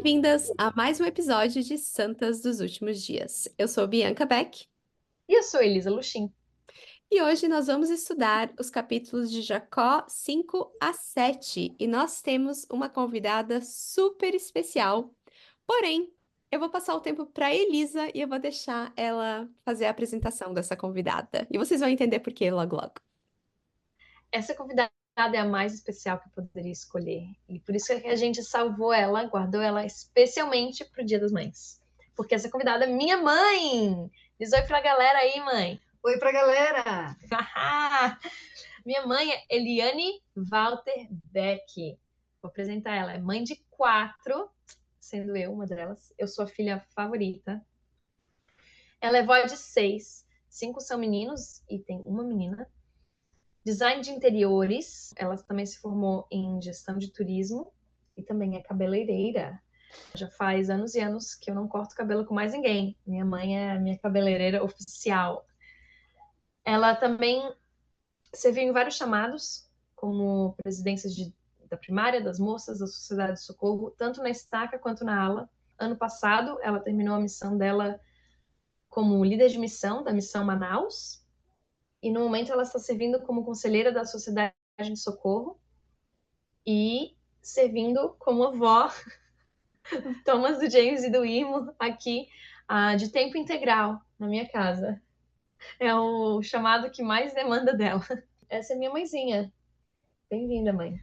Bem-vindas a mais um episódio de Santas dos Últimos Dias. Eu sou Bianca Beck E eu sou Elisa Luxim. e hoje nós vamos estudar os capítulos de Jacó 5 a 7 e nós temos uma convidada super especial. Porém, eu vou passar o tempo para Elisa e eu vou deixar ela fazer a apresentação dessa convidada. E vocês vão entender por quê logo logo. Essa convidada é a mais especial que eu poderia escolher. E por isso que a gente salvou ela, guardou ela especialmente para o Dia das Mães. Porque essa convidada é minha mãe! Diz oi pra galera aí, mãe! Oi pra galera! Minha mãe é Eliane Walter Beck. Vou apresentar ela. É mãe de 4, sendo eu uma delas. Eu sou a filha favorita. Ela é vó de 6. 5 são meninos e tem uma menina. Design de interiores, ela também se formou em gestão de turismo e também é cabeleireira. Já faz anos e anos que eu não corto cabelo com mais ninguém. Minha mãe é a minha cabeleireira oficial. Ela também serviu em vários chamados, como da primária, das moças, da Sociedade de Socorro, tanto na estaca quanto na ala. Ano passado, ela terminou a missão dela como líder de missão, da Missão Manaus, e no momento ela está servindo como conselheira da Sociedade de Socorro e servindo como avó do Thomas, do James e do Imo aqui de tempo integral na minha casa. É o chamado que mais demanda dela. Essa é minha mãezinha. Bem-vinda, mãe.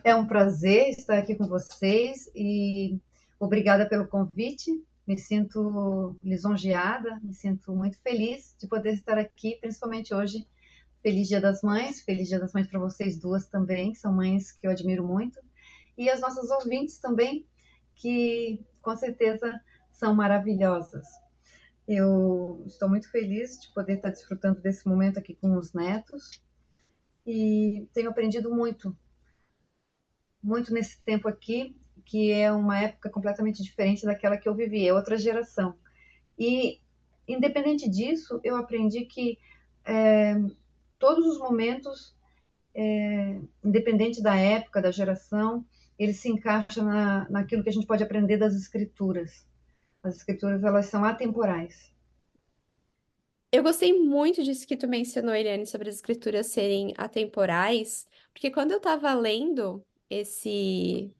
É um prazer estar aqui com vocês e obrigada pelo convite. Me sinto lisonjeada, me sinto muito feliz de poder estar aqui, principalmente hoje. Feliz Dia das Mães, feliz Dia das Mães para vocês duas também, são mães que eu admiro muito. E as nossas ouvintes também, que com certeza são maravilhosas. Eu estou muito feliz de poder estar desfrutando desse momento aqui com os netos e tenho aprendido muito nesse tempo aqui, que é uma época completamente diferente daquela que eu vivi, é outra geração. E, independente disso, eu aprendi que todos os momentos, independente da época, da geração, eles se encaixam naquilo que a gente pode aprender das escrituras. As escrituras, elas são atemporais. Eu gostei muito disso que tu mencionou, Eliane, sobre as escrituras serem atemporais, porque quando eu estava lendo esse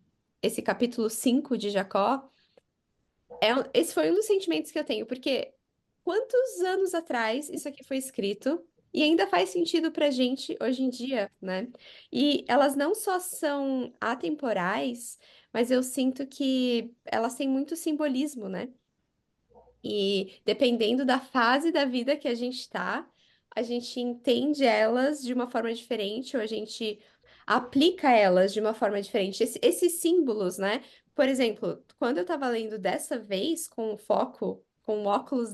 capítulo 5 de Jacó, esse foi um dos sentimentos que eu tenho, porque quantos anos atrás isso aqui foi escrito e ainda faz sentido pra gente hoje em dia, né? E elas não só são atemporais, mas eu sinto que elas têm muito simbolismo, né? E dependendo da fase da vida que a gente está, a gente entende elas de uma forma diferente, ou a gente aplica elas de uma forma diferente. Esses símbolos, né? Por exemplo, quando eu estava lendo dessa vez, com o foco, com o óculos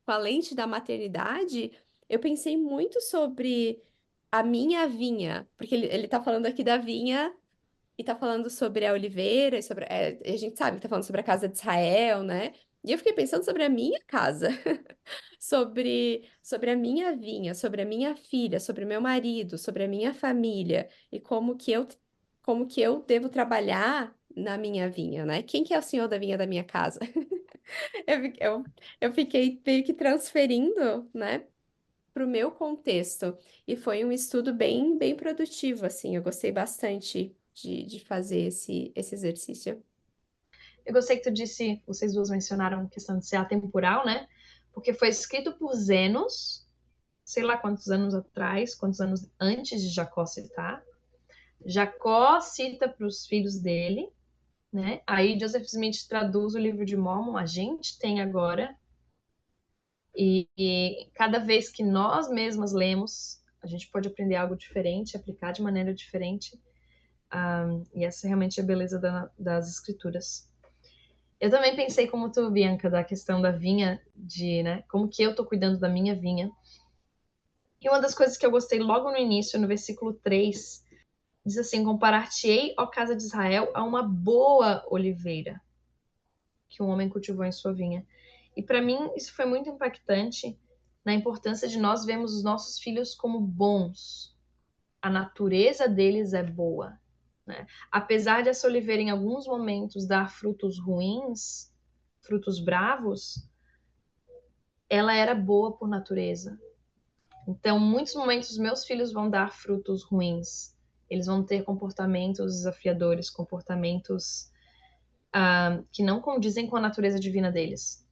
com a lente da maternidade, eu pensei muito sobre a minha vinha, porque ele tá falando aqui da vinha e tá falando sobre a oliveira, e sobre, a gente sabe que tá falando sobre a casa de Israel, né? E eu fiquei pensando sobre a minha casa, sobre a minha vinha, sobre a minha filha, sobre o meu marido, sobre a minha família e como que eu devo trabalhar na minha vinha, né? Quem que é o senhor da vinha da minha casa? Eu fiquei meio que transferindo, né, para o meu contexto. E foi um estudo bem produtivo, assim. Eu gostei bastante de fazer esse exercício. Eu gostei que tu disse, vocês duas mencionaram a questão de ser atemporal, né? Porque foi escrito por Zenos, sei lá quantos anos atrás, quantos anos antes de Jacó citar. Jacó cita para os filhos dele, né? Aí Joseph Smith traduz o livro de Mormon, a gente tem agora, e cada vez que nós mesmas lemos, a gente pode aprender algo diferente, aplicar de maneira diferente, e essa realmente é a beleza das escrituras. Eu também pensei como tu, Bianca, da questão da vinha, né, como que eu tô cuidando da minha vinha. E uma das coisas que eu gostei logo no início, no versículo 3, diz assim: comparar-te-ei, ó casa de Israel, a uma boa oliveira que um homem cultivou em sua vinha. E para mim isso foi muito impactante na importância de nós vermos os nossos filhos como bons. A natureza deles é boa. né? Apesar de essa oliveira em alguns momentos dar frutos ruins, frutos bravos, ela era boa por natureza. Então, muitos momentos os meus filhos vão dar frutos ruins. Eles vão ter comportamentos desafiadores, comportamentos que não condizem com a natureza divina deles.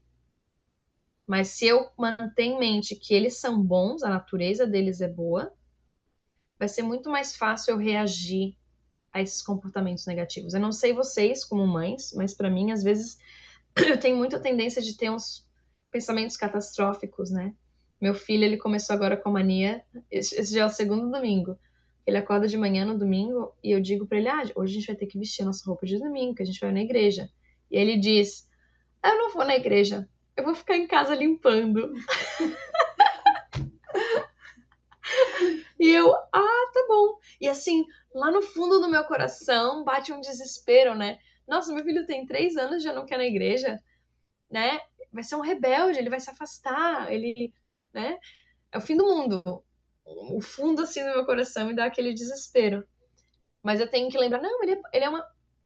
Mas se eu manter em mente que eles são bons, a natureza deles é boa, vai ser muito mais fácil eu reagir a esses comportamentos negativos. Eu não sei vocês como mães, mas para mim, às vezes, eu tenho muita tendência de ter uns pensamentos catastróficos, né? Meu filho, ele começou agora com a mania, esse já é o segundo domingo. Ele acorda de manhã no domingo e eu digo para ele: hoje a gente vai ter que vestir a nossa roupa de domingo, que a gente vai na igreja. E ele diz: eu não vou na igreja, eu vou ficar em casa limpando. E eu, tá bom. E assim, lá no fundo do meu coração bate um desespero, né? Nossa, meu filho tem 3 anos e já não quer ir na igreja, né? Vai ser um rebelde, ele vai se afastar, ele, né? É o fim do mundo. O fundo assim do meu coração me dá aquele desespero. Mas eu tenho que lembrar, não, ele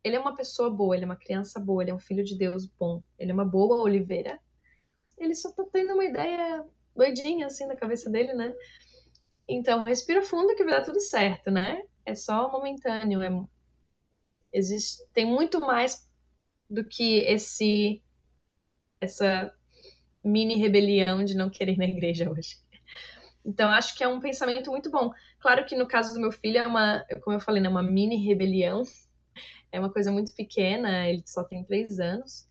é uma pessoa boa, ele é uma criança boa, ele é um filho de Deus bom, ele é uma boa oliveira. Ele só tá tendo uma ideia doidinha assim na cabeça dele, né? Então, respira fundo que vai dar tudo certo, né? É só momentâneo. Tem muito mais do que essa mini rebelião de não querer ir na igreja hoje. Então, acho que é um pensamento muito bom. Claro que no caso do meu filho, como eu falei, né, uma mini rebelião. É uma coisa muito pequena, ele só tem 3 anos.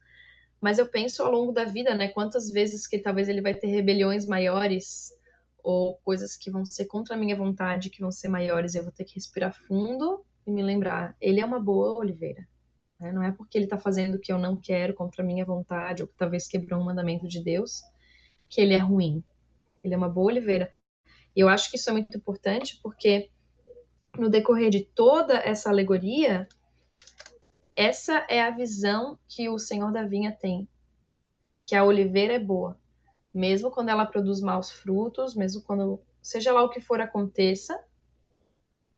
Mas eu penso ao longo da vida, né? Quantas vezes que talvez ele vai ter rebeliões maiores ou coisas que vão ser contra a minha vontade, que vão ser maiores, eu vou ter que respirar fundo e me lembrar, ele é uma boa oliveira, né? Não é porque ele está fazendo o que eu não quero contra a minha vontade ou que talvez quebrou um mandamento de Deus que ele é ruim. Ele é uma boa oliveira. E eu acho que isso é muito importante porque no decorrer de toda essa alegoria, essa é a visão que o Senhor da vinha tem, que a oliveira é boa. Mesmo quando ela produz maus frutos, mesmo quando, seja lá o que for aconteça,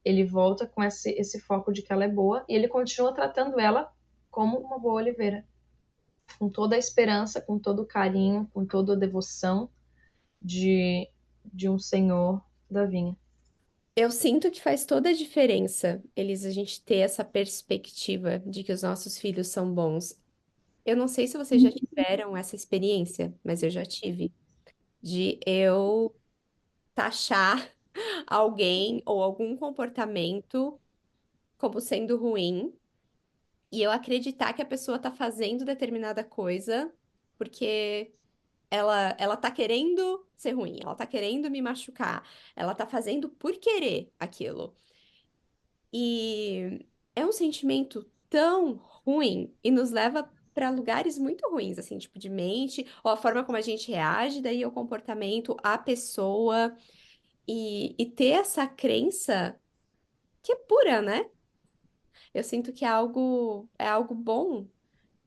ele volta com esse foco de que ela é boa e ele continua tratando ela como uma boa oliveira, com toda a esperança, com todo o carinho, com toda a devoção de um senhor da vinha. Eu sinto que faz toda a diferença, Elisa, a gente ter essa perspectiva de que os nossos filhos são bons. Eu não sei se vocês já tiveram essa experiência, mas eu já tive, de eu taxar alguém ou algum comportamento como sendo ruim e eu acreditar que a pessoa tá fazendo determinada coisa porque ela tá querendo ser ruim, ela tá querendo me machucar, ela tá fazendo por querer aquilo. E é um sentimento tão ruim e nos leva para lugares muito ruins, assim, tipo de mente, ou a forma como a gente reage, daí o comportamento, a pessoa, e ter essa crença que é pura, né? Eu sinto que é algo bom.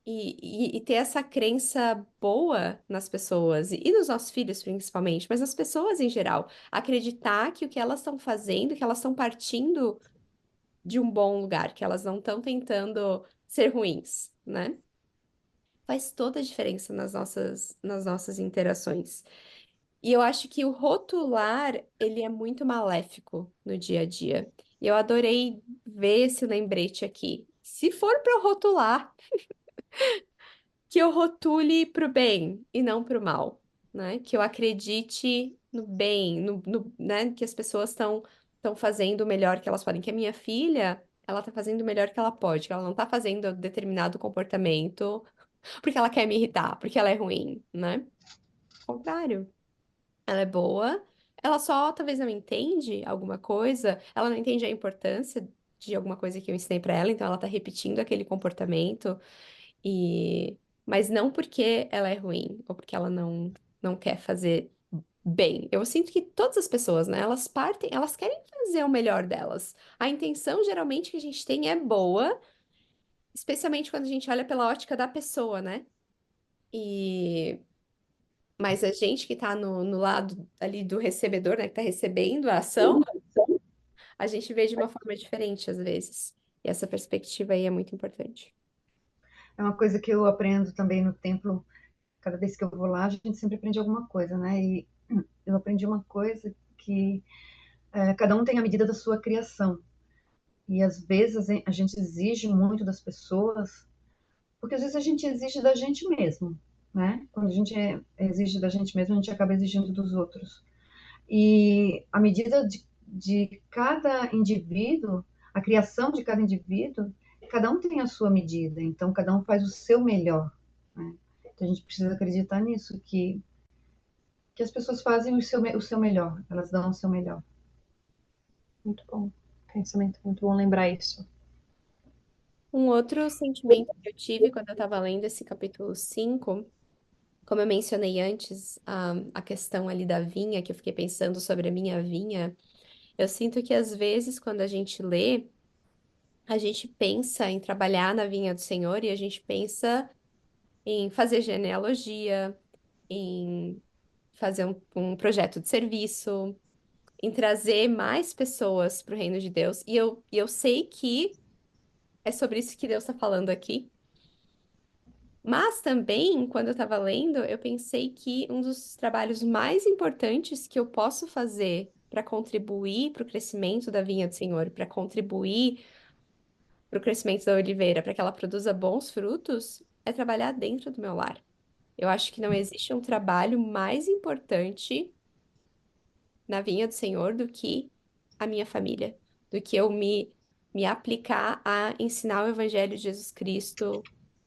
E ter essa crença boa nas pessoas, e nos nossos filhos principalmente, mas nas pessoas em geral. Acreditar que o que elas estão fazendo, que elas estão partindo de um bom lugar, que elas não estão tentando ser ruins, né? Faz toda a diferença nas nossas interações. E eu acho que o rotular, ele é muito maléfico no dia a dia. E eu adorei ver esse lembrete aqui. Se for para rotular, que eu rotule para o bem e não para o mal, né? Que eu acredite no bem, né? Que as pessoas estão fazendo o melhor que elas podem. Que a minha filha, ela tá fazendo o melhor que ela pode, que ela não tá fazendo determinado comportamento porque ela quer me irritar, porque ela é ruim, né? Ao contrário, ela é boa, ela só talvez não entende alguma coisa, ela não entende a importância de alguma coisa que eu ensinei para ela, então ela tá repetindo aquele comportamento. E mas não porque ela é ruim ou porque ela não quer fazer bem. Eu sinto que todas as pessoas, né, elas partem, elas querem fazer o melhor delas. A intenção geralmente que a gente tem é boa, especialmente quando a gente olha pela ótica da pessoa, né? E mas a gente que tá no lado ali do recebedor, né, que tá recebendo a ação, a gente vê de uma forma diferente às vezes. E essa perspectiva aí é muito importante. É uma coisa que eu aprendo também no templo. Cada vez que eu vou lá, a gente sempre aprende alguma coisa, né? E eu aprendi uma coisa que cada um tem a medida da sua criação. E às vezes a gente exige muito das pessoas, porque às vezes a gente exige da gente mesmo, né? Quando a gente exige da gente mesmo, a gente acaba exigindo dos outros. E a medida de cada indivíduo, a criação de cada indivíduo, cada um tem a sua medida, então cada um faz o seu melhor, né? Então a gente precisa acreditar nisso, que as pessoas fazem o seu melhor, elas dão o seu melhor. Muito bom. Pensamento muito bom lembrar isso. Um outro sentimento que eu tive quando eu estava lendo esse capítulo 5, como eu mencionei antes, a questão ali da vinha, que eu fiquei pensando sobre a minha vinha, eu sinto que às vezes quando a gente lê, a gente pensa em trabalhar na vinha do Senhor e a gente pensa em fazer genealogia, em fazer um projeto de serviço, em trazer mais pessoas para o reino de Deus. E eu sei que é sobre isso que Deus está falando aqui. Mas também, quando eu estava lendo, eu pensei que um dos trabalhos mais importantes que eu posso fazer para contribuir para o crescimento da vinha do Senhor, para contribuir para o crescimento da oliveira, para que ela produza bons frutos, é trabalhar dentro do meu lar. Eu acho que não existe um trabalho mais importante na vinha do Senhor do que a minha família, do que eu me aplicar a ensinar o Evangelho de Jesus Cristo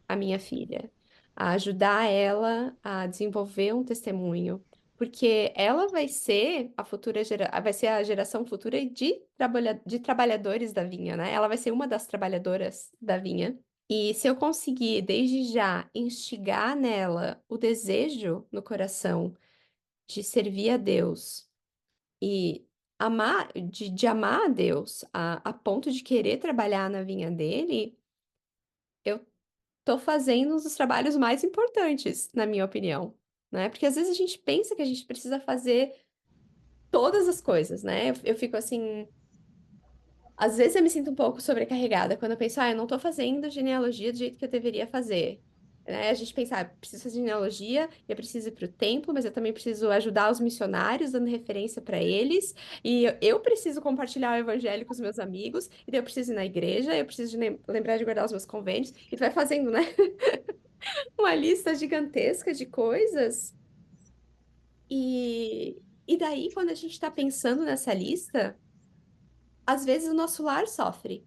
à minha filha, a ajudar ela a desenvolver um testemunho, porque ela vai ser a vai ser a geração futura de trabalhadores da vinha, né? Ela vai ser uma das trabalhadoras da vinha. E se eu conseguir, desde já, instigar nela o desejo no coração de servir a Deus e de amar a Deus a ponto de querer trabalhar na vinha dele, eu tô fazendo um dos trabalhos mais importantes, na minha opinião, né? Porque às vezes a gente pensa que a gente precisa fazer todas as coisas, né? Eu fico assim, às vezes eu me sinto um pouco sobrecarregada quando eu penso, eu não tô fazendo genealogia do jeito que eu deveria fazer. Né? A gente pensa, preciso fazer genealogia, eu preciso ir para o templo, mas eu também preciso ajudar os missionários, dando referência para eles, e eu preciso compartilhar o evangelho com os meus amigos, e daí eu preciso ir na igreja, eu preciso lembrar de guardar os meus convênios, e tu vai fazendo, né? Uma lista gigantesca de coisas, e daí, quando a gente está pensando nessa lista, às vezes o nosso lar sofre.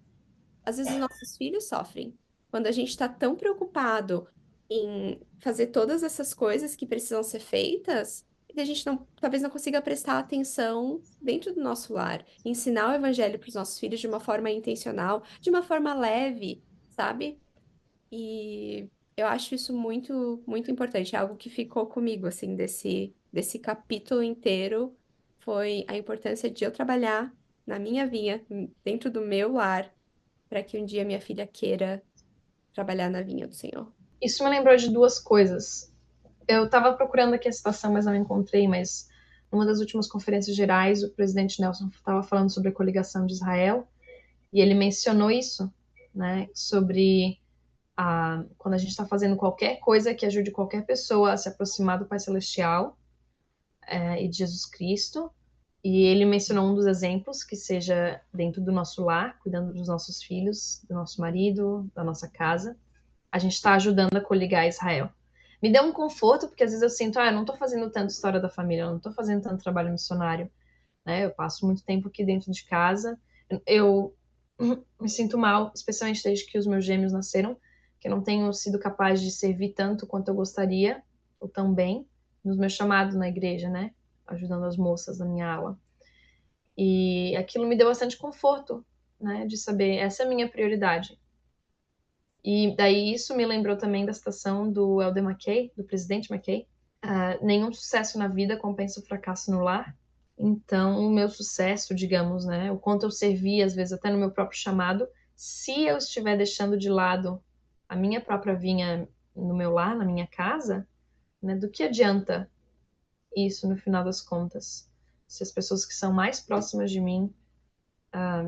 Às vezes os nossos filhos sofrem. Quando a gente está tão preocupado em fazer todas essas coisas que precisam ser feitas, e a gente não, talvez não consiga prestar atenção dentro do nosso lar, ensinar o evangelho para os nossos filhos de uma forma intencional, de uma forma leve, sabe? E eu acho isso muito, muito importante. É algo que ficou comigo, assim, desse capítulo inteiro, foi a importância de eu trabalhar na minha vinha, dentro do meu lar para que um dia minha filha queira trabalhar na vinha do Senhor. Isso me lembrou de duas coisas. Eu estava procurando aqui a citação, mas não encontrei, mas numa das últimas conferências gerais, o presidente Nelson estava falando sobre a coligação de Israel, e ele mencionou isso, né, sobre quando a gente está fazendo qualquer coisa que ajude qualquer pessoa a se aproximar do Pai Celestial e de Jesus Cristo, e ele mencionou um dos exemplos, que seja dentro do nosso lar, cuidando dos nossos filhos, do nosso marido, da nossa casa, a gente está ajudando a coligar Israel. Me deu um conforto, porque às vezes eu sinto, eu não estou fazendo tanto história da família, eu não estou fazendo tanto trabalho missionário, né? Eu passo muito tempo aqui dentro de casa. Eu me sinto mal, especialmente desde que os meus gêmeos nasceram, que eu não tenho sido capaz de servir tanto quanto eu gostaria, ou tão bem, nos meus chamados na igreja, né? Ajudando as moças da minha ala. E aquilo me deu bastante conforto, né? De saber, essa é a minha prioridade. E daí isso me lembrou também da citação do Elder McKay, do presidente McKay. Nenhum sucesso na vida compensa o fracasso no lar. Então, o meu sucesso, digamos, né, o quanto eu servi, às vezes até no meu próprio chamado, se eu estiver deixando de lado a minha própria vinha no meu lar, na minha casa, né, do que adianta isso no final das contas? Se as pessoas que são mais próximas de mim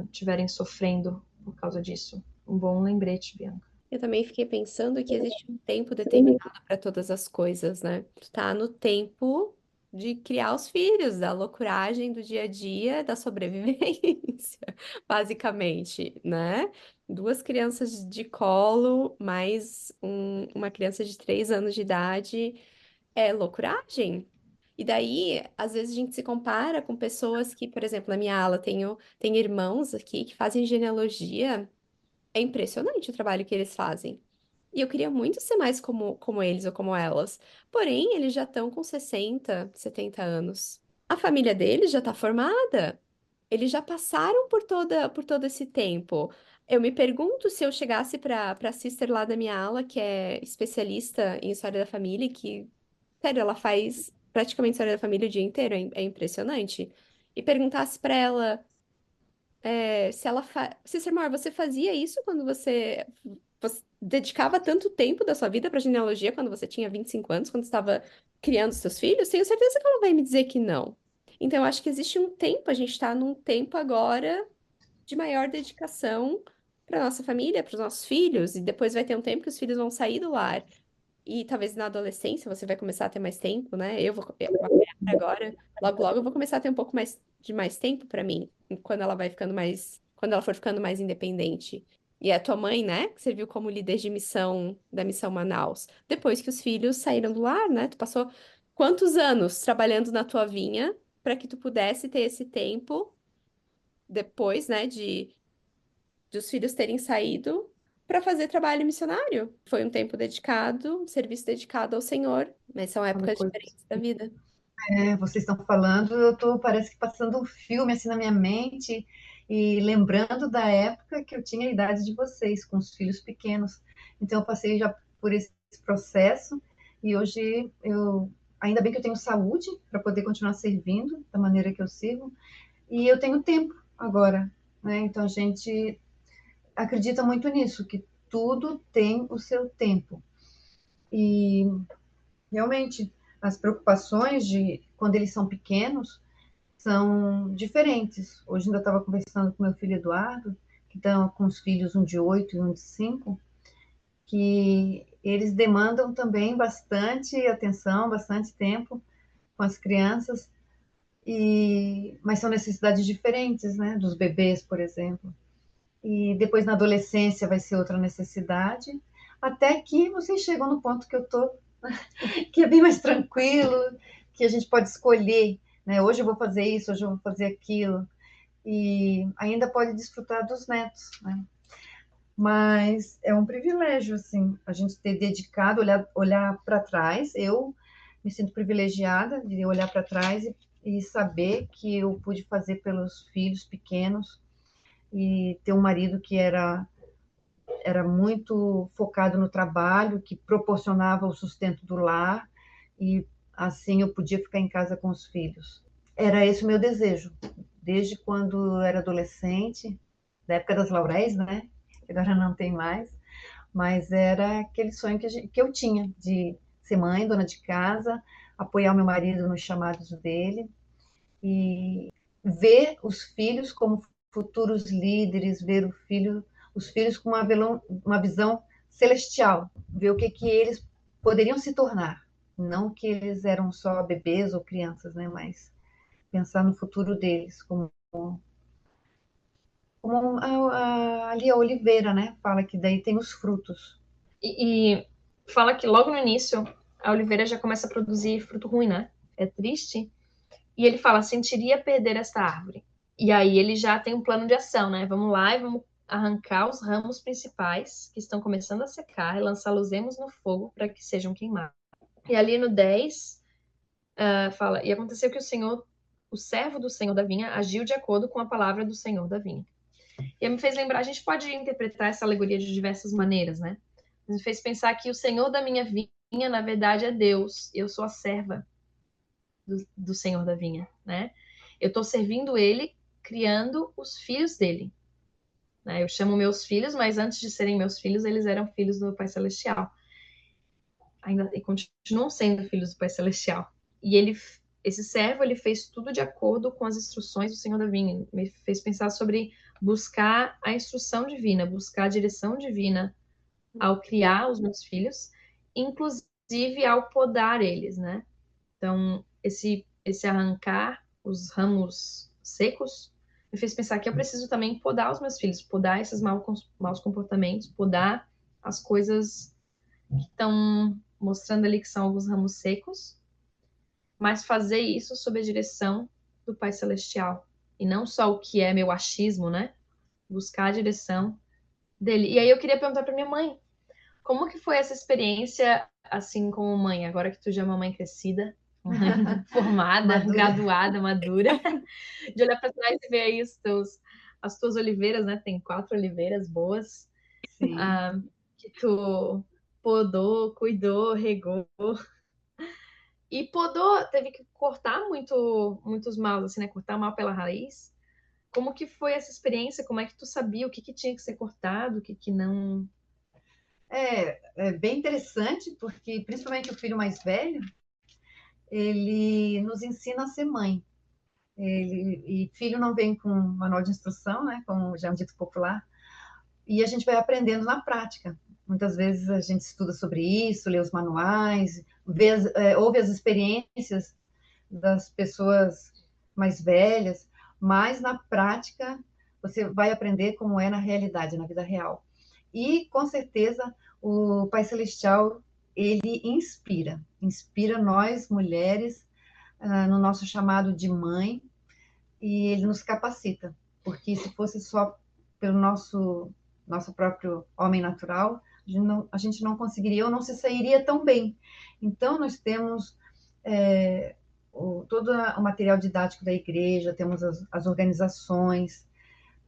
estiverem sofrendo por causa disso. um bom lembrete, Bianca. Eu também fiquei pensando que existe um tempo determinado para todas as coisas, né? Tu tá no tempo de criar os filhos, da loucuragem do dia a dia, da sobrevivência, basicamente, né? Duas crianças de colo, mais uma criança de 3 anos de idade, é loucuragem. E daí, às vezes a gente se compara com pessoas que, por exemplo, na minha ala tenho irmãos aqui que fazem genealogia. É impressionante o trabalho que eles fazem. E eu queria muito ser mais como eles ou como elas. Porém, eles já estão com 60, 70 anos. A família deles já está formada. Eles já passaram por todo esse tempo. Eu me pergunto se eu chegasse para sister lá da minha ala, que é especialista em história da família, e que, sério, ela faz praticamente história da família o dia inteiro, é impressionante. E perguntasse para ela. Se ela Cícero Mor, você fazia isso quando você dedicava tanto tempo da sua vida para genealogia quando você tinha 25 anos, quando estava criando seus filhos? Tenho certeza que ela vai me dizer que não. Então, eu acho que existe um tempo, a gente está num tempo agora de maior dedicação para nossa família, para os nossos filhos, e depois vai ter um tempo que os filhos vão sair do lar. E talvez na adolescência você vai começar a ter mais tempo, né? Agora, logo logo eu vou começar a ter um pouco mais tempo para mim, quando ela for ficando mais independente. E a tua mãe, né, que serviu como líder de missão da missão Manaus, depois que os filhos saíram do lar, né? Tu passou quantos anos trabalhando na tua vinha para que tu pudesse ter esse tempo depois, né, de os filhos terem saído para fazer trabalho missionário. Foi um tempo dedicado, um serviço dedicado ao Senhor, mas são Olha, épocas coisa. diferentes da vida. Vocês estão falando, parece que passando um filme assim na minha mente e lembrando da época que eu tinha a idade de vocês, com os filhos pequenos. Então, eu passei já por esse processo e hoje ainda bem que eu tenho saúde para poder continuar servindo da maneira que eu sirvo e eu tenho tempo agora, né? Então, a gente acredita muito nisso, que tudo tem o seu tempo. E realmente, as preocupações de quando eles são pequenos são diferentes. Hoje ainda estava conversando com meu filho Eduardo, que estão com os filhos, um de 8 e um de 5, que eles demandam também bastante atenção, bastante tempo com as crianças, mas são necessidades diferentes, né? Dos bebês, por exemplo. E depois na adolescência vai ser outra necessidade, até que vocês chegam no ponto que eu estou que é bem mais tranquilo, que a gente pode escolher, né? Hoje eu vou fazer isso, hoje eu vou fazer aquilo, e ainda pode desfrutar dos netos, né? Mas é um privilégio, assim, a gente ter dedicado, olhar para trás. Eu me sinto privilegiada de olhar para trás e saber que eu pude fazer pelos filhos pequenos e ter um marido que era muito focado no trabalho, que proporcionava o sustento do lar, e assim eu podia ficar em casa com os filhos. Era esse o meu desejo, desde quando eu era adolescente, da época das Lauréis, né? Agora não tem mais, mas era aquele sonho que eu tinha, de ser mãe, dona de casa, apoiar o meu marido nos chamados dele, e ver os filhos como futuros líderes, ver os filhos com uma visão celestial, ver o que eles poderiam se tornar, não que eles eram só bebês ou crianças, né, mas pensar no futuro deles, como ali a oliveira, né, fala que daí tem os frutos. E fala que logo no início a oliveira já começa a produzir fruto ruim, né? É triste. E ele fala, sentiria perder esta árvore. E aí ele já tem um plano de ação, né? Vamos lá e vamos arrancar os ramos principais que estão começando a secar e lançá-los no fogo para que sejam queimados. E ali no 10, fala, e aconteceu que o servo do Senhor da vinha, agiu de acordo com a palavra do Senhor da vinha. E me fez lembrar, a gente pode interpretar essa alegoria de diversas maneiras, né? Me fez pensar que o Senhor da minha vinha, na verdade, é Deus. Eu sou a serva do Senhor da vinha, né? Eu estou servindo ele, criando os filhos dele. Né? Eu chamo meus filhos, mas antes de serem meus filhos, eles eram filhos do Pai Celestial. Ainda e continuam sendo filhos do Pai Celestial. E esse servo, ele fez tudo de acordo com as instruções do Senhor da vinha. Me fez pensar sobre buscar a instrução divina, buscar a direção divina ao criar os meus filhos, inclusive ao podar eles, né? Então, esse arrancar os ramos secos me fez pensar que eu preciso também podar os meus filhos, podar esses maus comportamentos, podar as coisas que estão mostrando ali que são alguns ramos secos, mas fazer isso sob a direção do Pai Celestial. E não só o que é meu achismo, né? Buscar a direção dele. E aí eu queria perguntar para minha mãe, como que foi essa experiência, assim como mãe, agora que tu já é uma mãe crescida, mãe formada, Madura. graduada, madura, de olhar para trás e ver aí as tuas oliveiras, né? Tem 4 oliveiras boas, Sim. que tu podou, cuidou, regou. E podou, teve que cortar muitos maus, assim, né? Cortar mal pela raiz. Como que foi essa experiência? Como é que tu sabia o que tinha que ser cortado, o que não? É bem interessante, porque principalmente o filho mais velho, ele nos ensina a ser mãe. E filho não vem com manual de instrução, né, como já é um dito popular, e a gente vai aprendendo na prática. Muitas vezes a gente estuda sobre isso, lê os manuais, ouve as experiências das pessoas mais velhas, mas na prática você vai aprender como é na realidade, na vida real. E com certeza o Pai Celestial ele inspira nós mulheres no nosso chamado de mãe, e ele nos capacita, porque se fosse só pelo nosso próprio homem natural, a gente não conseguiria ou não se sairia tão bem. Então nós temos todo o material didático da igreja, temos as organizações,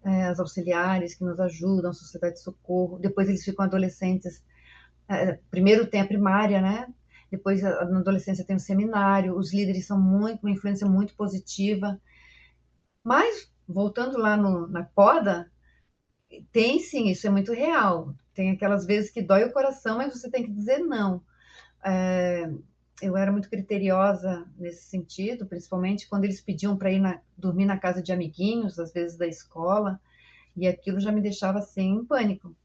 as auxiliares que nos ajudam, a Sociedade de Socorro, depois eles ficam adolescentes, primeiro tem a primária, né? Depois na adolescência tem o seminário, os líderes são uma influência muito positiva, mas voltando lá na poda, tem sim, isso é muito real, tem aquelas vezes que dói o coração, mas você tem que dizer não. Eu era muito criteriosa nesse sentido, principalmente quando eles pediam para ir dormir na casa de amiguinhos, às vezes da escola, e aquilo já me deixava assim em pânico.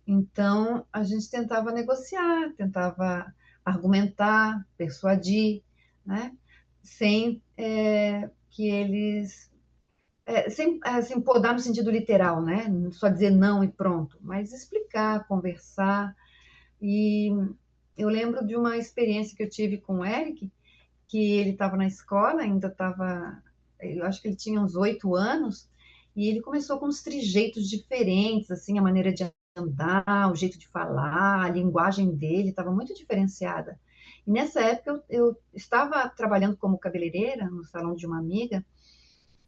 Então, a gente tentava negociar, tentava argumentar, persuadir, né? Sem que eles... sem assim, podar no sentido literal, né? Não só dizer não e pronto, mas explicar, conversar. E eu lembro de uma experiência que eu tive com o Eric, que ele estava na escola, ainda estava... Eu acho que ele tinha uns 8 anos, e ele começou com uns trejeitos diferentes, assim, a maneira de andar, o jeito de falar, a linguagem dele estava muito diferenciada. E nessa época eu estava trabalhando como cabeleireira no salão de uma amiga,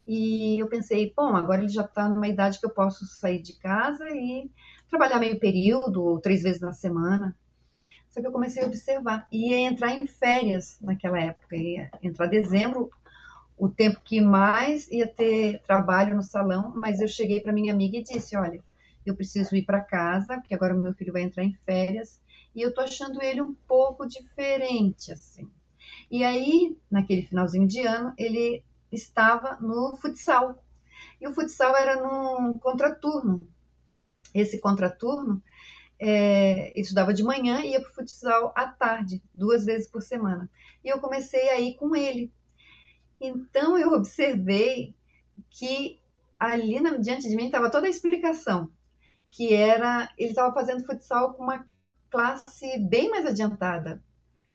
e eu pensei, bom, agora ele já está numa idade que eu posso sair de casa e trabalhar meio período, ou 3 vezes na semana. Só que eu comecei a observar, e ia entrar em férias naquela época, ia entrar dezembro, o tempo que mais ia ter trabalho no salão, mas eu cheguei para minha amiga e disse, olha, eu preciso ir para casa, porque agora meu filho vai entrar em férias, e eu tô achando ele um pouco diferente, assim. E aí, naquele finalzinho de ano, ele estava no futsal, e o futsal era num contraturno. Esse contraturno, ele estudava de manhã e ia para o futsal à tarde, 2 vezes por semana. E eu comecei a ir com ele. Então eu observei que ali diante de mim estava toda a explicação, que era, ele estava fazendo futsal com uma classe bem mais adiantada.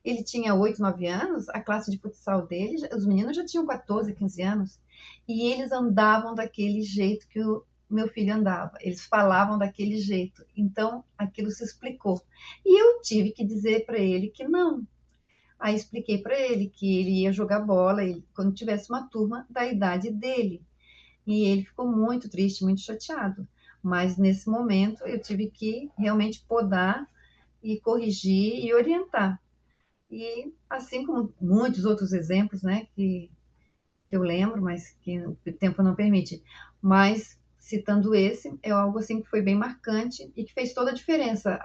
Ele tinha 8, 9 anos, a classe de futsal dele, os meninos já tinham 14, 15 anos, e eles andavam daquele jeito que o meu filho andava, eles falavam daquele jeito. Então, aquilo se explicou. E eu tive que dizer para ele que não. Aí expliquei para ele que ele ia jogar bola quando tivesse uma turma da idade dele. E ele ficou muito triste, muito chateado. Mas nesse momento eu tive que realmente podar e corrigir e orientar. E assim como muitos outros exemplos, né, que eu lembro, mas que o tempo não permite. Mas citando esse, é algo assim que foi bem marcante e que fez toda a diferença.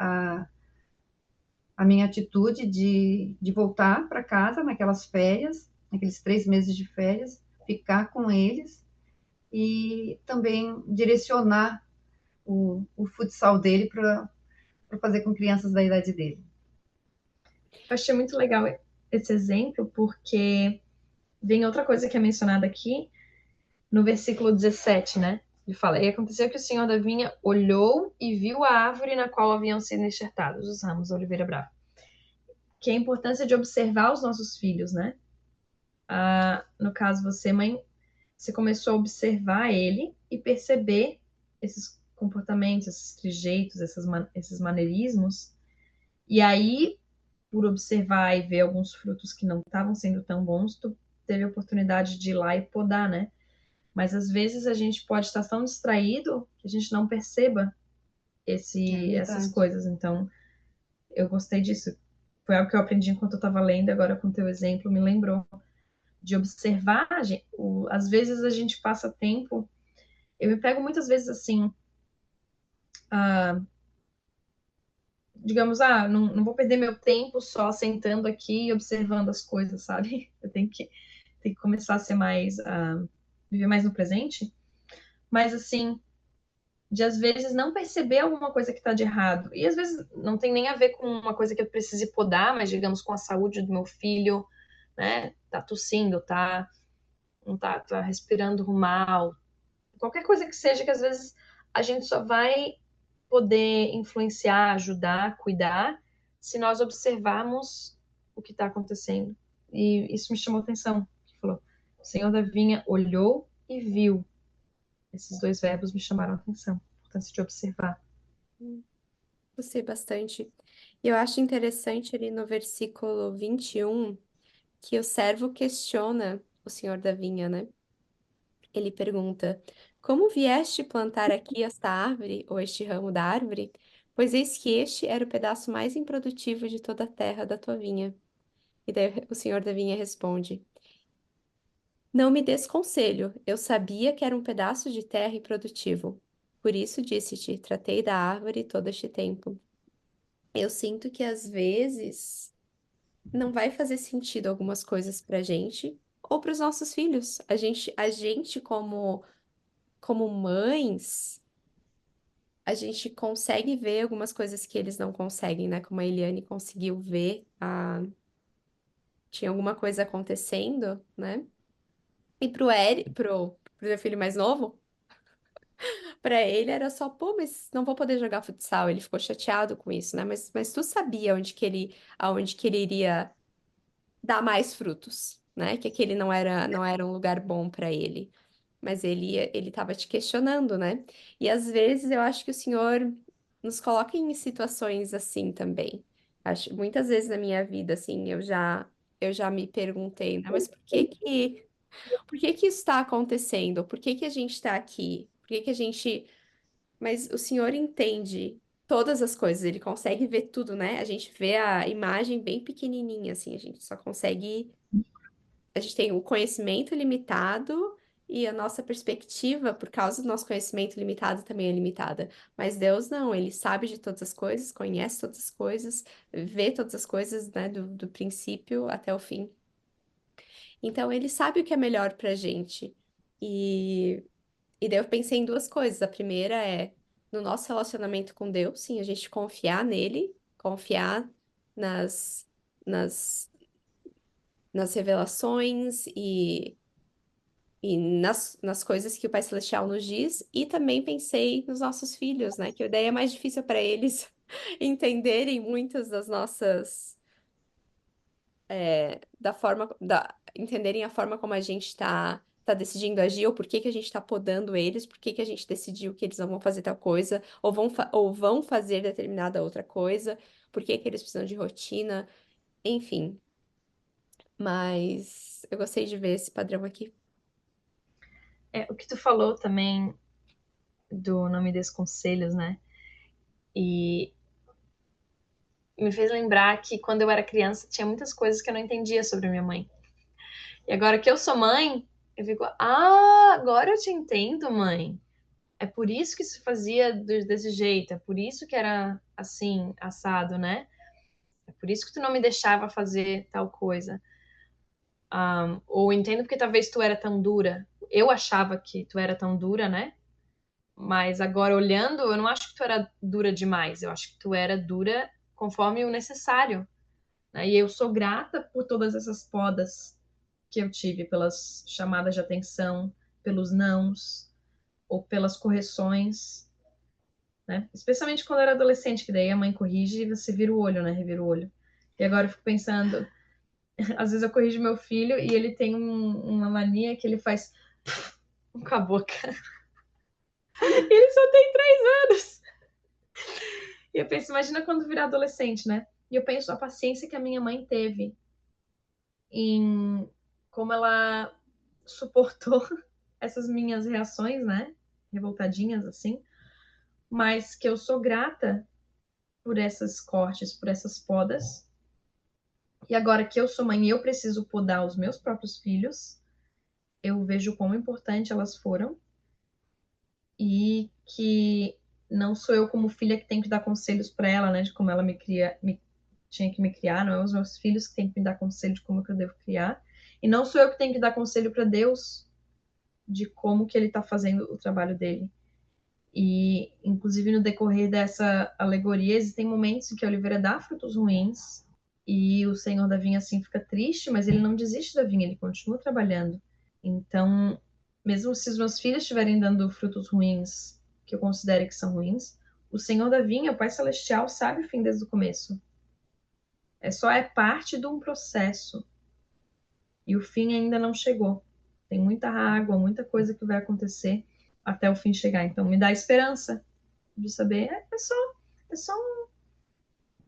A minha atitude de voltar para casa naquelas férias, naqueles 3 meses de férias, ficar com eles e também direcionar o futsal dele para fazer com crianças da idade dele. Eu achei muito legal esse exemplo, porque vem outra coisa que é mencionada aqui no versículo 17, né? Ele fala: E aconteceu que o senhor da vinha olhou e viu a árvore na qual haviam sido enxertados os ramos da oliveira brava. Que é a importância de observar os nossos filhos, né? No caso, você, mãe, você começou a observar ele e perceber esses comportamentos, esses trejeitos, esses maneirismos. E aí, por observar e ver alguns frutos que não estavam sendo tão bons, tu teve a oportunidade de ir lá e podar, né? Mas às vezes a gente pode estar tão distraído que a gente não perceba essas coisas. Então, eu gostei disso. Foi algo que eu aprendi enquanto eu estava lendo, agora com o teu exemplo me lembrou de observar. Às vezes a gente passa tempo. Eu me pego muitas vezes assim, digamos, não vou perder meu tempo só sentando aqui e observando as coisas, sabe? Eu tenho que começar a ser mais, viver mais no presente. Mas assim, de às vezes não perceber alguma coisa que está de errado. E às vezes não tem nem a ver com uma coisa que eu precise podar, mas digamos com a saúde do meu filho, né? Tá tossindo, não tá respirando mal. Qualquer coisa que seja que às vezes a gente só vai poder influenciar, ajudar, cuidar, se nós observarmos o que está acontecendo. E isso me chamou atenção. Ele falou: o Senhor da vinha olhou e viu. Esses dois verbos me chamaram a atenção. A importância de observar. Gostei bastante. E eu acho interessante ali no versículo 21 que o servo questiona o senhor da vinha, né? Ele pergunta: Como vieste plantar aqui esta árvore, ou este ramo da árvore? Pois eis que este era o pedaço mais improdutivo de toda a terra da tua vinha. E daí o senhor da vinha responde: Não me des conselho, eu sabia que era um pedaço de terra improdutivo. Por isso disse-te: Tratei da árvore todo este tempo. Eu sinto que às vezes não vai fazer sentido algumas coisas pra gente ou para os nossos filhos. A gente como mães, a gente consegue ver algumas coisas que eles não conseguem, né? Como a Eliane conseguiu ver, tinha alguma coisa acontecendo, né? E pro meu filho mais novo, pra ele era só, pô, mas não vou poder jogar futsal. Ele ficou chateado com isso, né? Mas tu sabia aonde que ele iria dar mais frutos, né? Que aquele não era um lugar bom pra ele. Mas ele estava te questionando, né? E às vezes eu acho que o Senhor nos coloca em situações assim também. Acho, muitas vezes na minha vida, assim, eu já me perguntei, né? Mas por que que isso está acontecendo? Por que que a gente está aqui? Por que que a gente... Mas o Senhor entende todas as coisas, ele consegue ver tudo, né? A gente vê a imagem bem pequenininha, assim, a gente só consegue a gente tem o conhecimento limitado e a nossa perspectiva, por causa do nosso conhecimento limitado, também é limitada. Mas Deus não, ele sabe de todas as coisas, conhece todas as coisas, vê todas as coisas, né, do princípio até o fim. Então, ele sabe o que é melhor pra gente. E daí eu pensei em duas coisas. A primeira é no nosso relacionamento com Deus, sim, a gente confiar nele, confiar nas, nas, nas revelações e nas coisas que o Pai Celestial nos diz, e também pensei nos nossos filhos, né? Que daí é mais difícil para eles entenderem muitas das nossas, entenderem a forma como a gente está decidindo agir, ou por que que a gente está podando eles, por que que a gente decidiu que eles não vão fazer tal coisa, ou vão fazer determinada outra coisa, por que que eles precisam de rotina, enfim. Mas eu gostei de ver esse padrão aqui. O que tu falou também do Não Me Des Conselhos, né? E me fez lembrar que quando eu era criança tinha muitas coisas que eu não entendia sobre minha mãe. E agora que eu sou mãe, eu fico, agora eu te entendo, mãe. É por isso que se fazia desse jeito, é por isso que era assim, assado, né? É por isso que tu não me deixava fazer tal coisa. Ou entendo porque talvez tu era tão dura. eu achava que tu era tão dura, né? Mas agora olhando, eu não acho que tu era dura demais. Eu acho que tu era dura conforme o necessário, né? E eu sou grata por todas essas podas que eu tive, pelas chamadas de atenção, pelos nãos, ou pelas correções, né? Especialmente quando eu era adolescente, que daí a mãe corrige e você vira o olho, né? Revira o olho. E agora eu fico pensando, às vezes eu corrijo meu filho e ele tem uma mania que ele faz com a boca. E ele só tem 3 anos. E eu penso, imagina quando virar adolescente, né? E eu penso a paciência que a minha mãe teve em como ela suportou essas minhas reações, né? Revoltadinhas assim, mas que eu sou grata por esses cortes, por essas podas. E agora que eu sou mãe e eu preciso podar os meus próprios filhos, eu vejo quão importante elas foram e que não sou eu como filha que tenho que dar conselhos para ela, né, de como ela tinha que me criar, não é os meus filhos que têm que me dar conselho de como que eu devo criar, e não sou eu que tenho que dar conselho para Deus de como que ele está fazendo o trabalho dele. E, inclusive, no decorrer dessa alegoria, existem momentos em que a oliveira dá frutos ruins e o senhor da vinha, assim, fica triste, mas ele não desiste da vinha, ele continua trabalhando. Então, mesmo se os meus filhos estiverem dando frutos ruins, que eu considere que são ruins, o senhor da vinha, o Pai Celestial, sabe o fim desde o começo. É parte de um processo. E o fim ainda não chegou. Tem muita água, muita coisa que vai acontecer até o fim chegar. Então, me dá esperança de saber, é só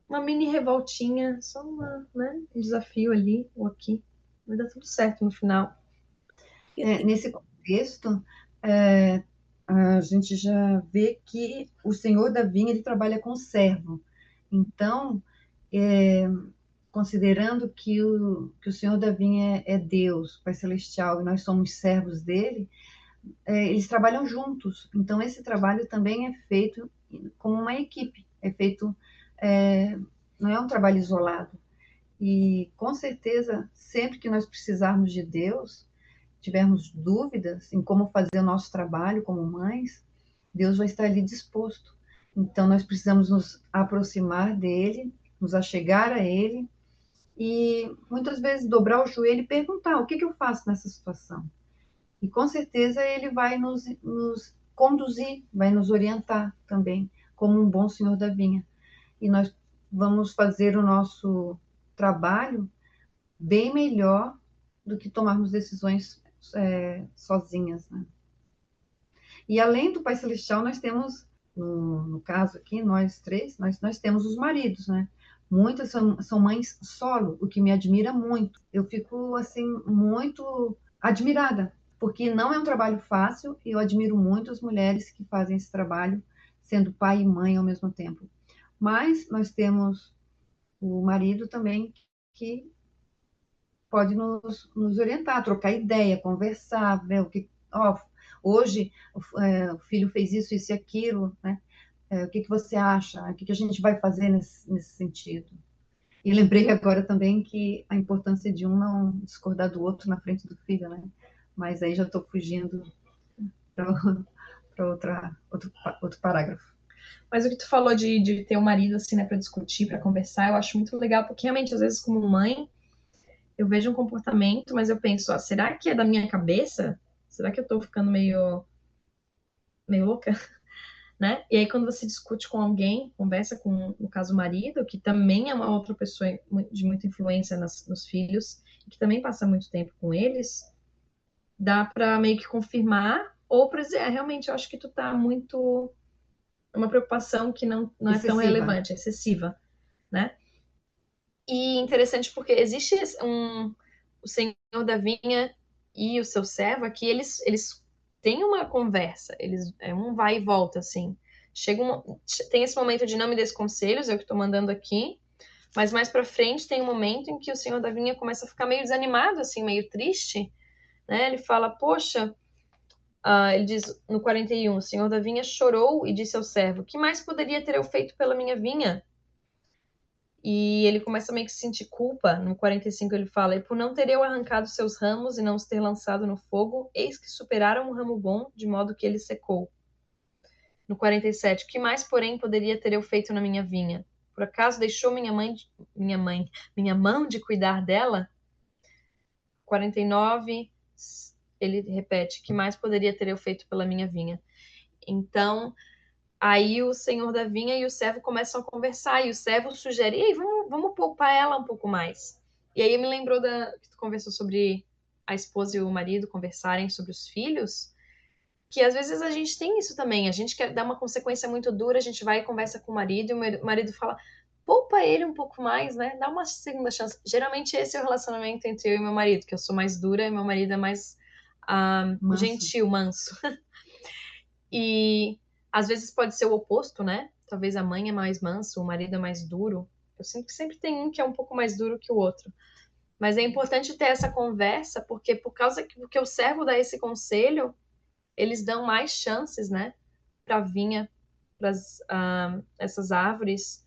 uma mini revoltinha, só um desafio ali ou aqui. Vai dar tudo certo no final. Nesse contexto, é, a gente já vê que o senhor da vinha ele trabalha com servo. Então, é, considerando que o senhor da vinha é Deus, Pai Celestial, e nós somos servos dele, eles trabalham juntos. Então, esse trabalho também é feito como uma equipe, não é um trabalho isolado. E, com certeza, sempre que nós precisarmos de Deus, tivermos dúvidas em como fazer o nosso trabalho como mães, Deus vai estar ali disposto. Então, nós precisamos nos aproximar dele, nos achegar a ele e muitas vezes dobrar o joelho e perguntar: o que eu faço nessa situação? E com certeza ele vai nos conduzir, vai nos orientar também, como um bom senhor da vinha. E nós vamos fazer o nosso trabalho bem melhor do que tomarmos decisões sozinhas, né? E além do Pai Celestial, nós temos, no caso aqui, nós três, nós temos os maridos, né? Muitas são mães solo, o que me admira muito. Eu fico, assim, muito admirada, porque não é um trabalho fácil e eu admiro muito as mulheres que fazem esse trabalho, sendo pai e mãe ao mesmo tempo. Mas nós temos o marido também que pode nos orientar, trocar ideia, conversar, ver o que, hoje o filho fez isso, isso e aquilo, né? O que você acha? O que a gente vai fazer nesse sentido? E lembrei agora também que a importância de um não discordar do outro na frente do filho, né? Mas aí já estou fugindo para outro parágrafo. Mas o que tu falou de ter um marido, assim, né, para discutir, para conversar, eu acho muito legal, porque realmente, às vezes, como mãe, eu vejo um comportamento, mas eu penso, será que é da minha cabeça? Será que eu tô ficando meio louca? Né? E aí, quando você discute com alguém, conversa com, no caso, o marido, que também é uma outra pessoa de muita influência nos filhos, que também passa muito tempo com eles, dá para meio que confirmar, ou para dizer, realmente, eu acho que tu tá muito. É uma preocupação que não é tão relevante, é excessiva, né? E interessante porque existe o senhor da vinha e o seu servo aqui, eles têm uma conversa, um vai e volta, assim. Tem esse momento de não me des conselhos, é o que estou mandando aqui, mas mais para frente tem um momento em que o senhor da vinha começa a ficar meio desanimado, assim, meio triste, né? Ele fala, poxa, ele diz no 41, o senhor da vinha chorou e disse ao servo, que mais poderia ter eu feito pela minha vinha? E ele começa a meio que sentir culpa. No 45 ele fala: "E por não ter eu arrancado seus ramos e não os ter lançado no fogo, eis que superaram um ramo bom, de modo que ele secou." No 47, o que mais, porém, poderia ter eu feito na minha vinha? Por acaso deixou minha mão de cuidar dela? 49, ele repete: que mais poderia ter eu feito pela minha vinha? Então, aí o senhor da vinha e o servo começam a conversar, e o servo sugere: ei, vamos poupar ela um pouco mais. E aí me lembrou que tu conversou sobre a esposa e o marido conversarem sobre os filhos, que às vezes a gente tem isso também, a gente quer dar uma consequência muito dura, a gente vai e conversa com o marido, e o marido fala: poupa ele um pouco mais, né? Dá uma segunda chance. Geralmente esse é o relacionamento entre eu e meu marido, que eu sou mais dura e meu marido é mais Manso. gentil, manso. E às vezes pode ser o oposto, né? Talvez a mãe é mais mansa, o marido é mais duro. Eu sinto que sempre tem um que é um pouco mais duro que o outro. Mas é importante ter essa conversa, porque por causa que o servo dá esse conselho, eles dão mais chances, né? Para a vinha, para essas árvores,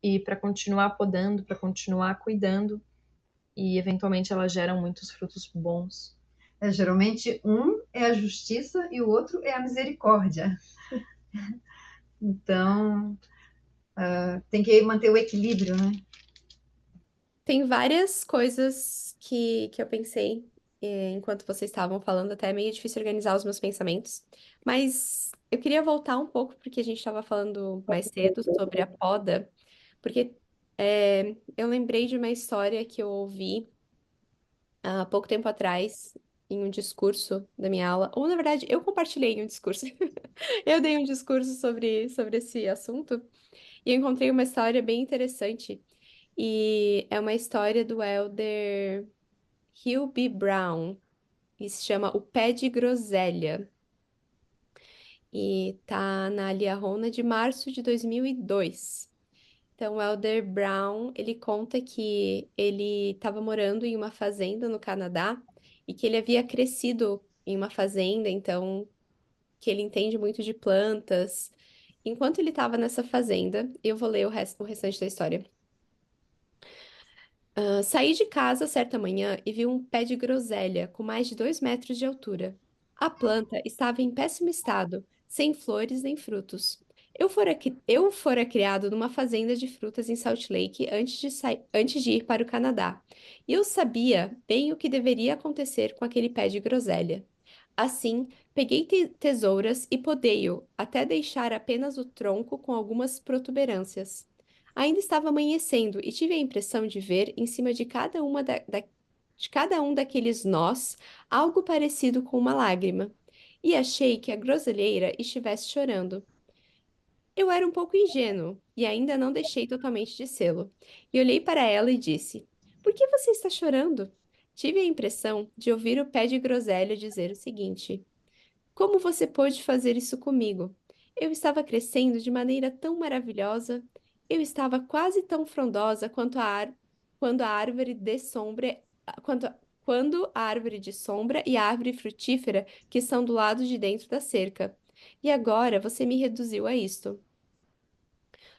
e para continuar podando, para continuar cuidando, e eventualmente elas geram muitos frutos bons. Geralmente um é a justiça e o outro é a misericórdia. Então, tem que manter o equilíbrio, né? Tem várias coisas que eu pensei enquanto vocês estavam falando, até é meio difícil organizar os meus pensamentos. Mas eu queria voltar um pouco, porque a gente estava falando mais cedo sobre a poda, porque eu lembrei de uma história que eu ouvi há pouco tempo atrás, em um discurso da minha aula, ou na verdade, eu compartilhei em um discurso. Eu dei um discurso sobre esse assunto e eu encontrei uma história bem interessante. E é uma história do Elder Hugh B. Brown, e se chama O Pé de Groselha. E tá na Liahona de março de 2002. Então, o Elder Brown, ele conta que ele estava morando em uma fazenda no Canadá e que ele havia crescido em uma fazenda, então que ele entende muito de plantas. Enquanto ele estava nessa fazenda, eu vou ler o restante da história. Saí de casa certa manhã e vi um pé de groselha com mais de 2 metros de altura. A planta estava em péssimo estado, sem flores nem frutos. Eu fora criado numa fazenda de frutas em Salt Lake antes de ir para o Canadá, e eu sabia bem o que deveria acontecer com aquele pé de groselha. Assim, peguei tesouras e podei-o até deixar apenas o tronco com algumas protuberâncias. Ainda estava amanhecendo e tive a impressão de ver, em cima de de cada um daqueles nós, algo parecido com uma lágrima. E achei que a groselheira estivesse chorando. Eu era um pouco ingênuo e ainda não deixei totalmente de sê-lo. E olhei para ela e disse: Por que você está chorando? Tive a impressão de ouvir o pé de groselha dizer o seguinte: como você pôde fazer isso comigo? Eu estava crescendo de maneira tão maravilhosa. Eu estava quase tão frondosa quando a árvore de sombra, quanto, quando a árvore de sombra e a árvore frutífera que estão do lado de dentro da cerca. E agora você me reduziu a isto.